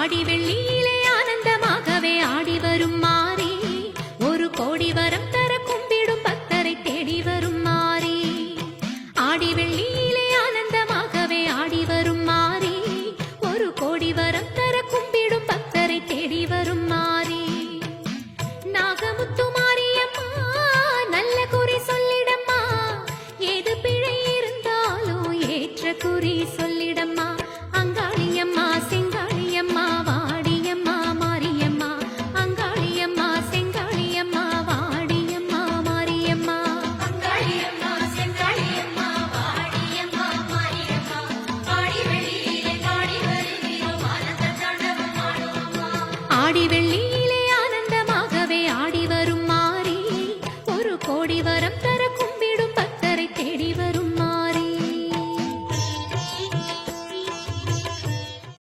ஆடி வெள்ளியிலே ஆனந்தமாகவே ஆடி வரும் மாறி, ஒரு கோடி வரம் தர கும்பிடும் பக்தரை தேடி வரும் மாறி. ஆடி வெள்ளியிலே ஆனந்தமாகவே ஆடி வரும் மாறி, ஒரு கோடி வரம் தர கும்பிடும் பக்தரை தேடி வரும் மாறி. நாகமுத்து மாரியம்மா நல்ல குறி சொல்லிடம்மா, ஏது பிழை இருந்தாலும் ஏற்ற குறி சொல்லிடம்மா. அங்காளியம்மா செங்காளியம்மா வாடியம்மா மாரியம்மா, அங்காளியம்மா செங்காளியம்மா வாடியம்மா மாரியம்மா. அங்காளியம்மா செங்காளியம்மா வாடியம்மா மாரியம்மா, ஆடி வெள்ளியிலே பாடி வருகிறோம் ஆனந்த தாண்டவம் ஆடுவோம்மா. ஆடி வெள்ளி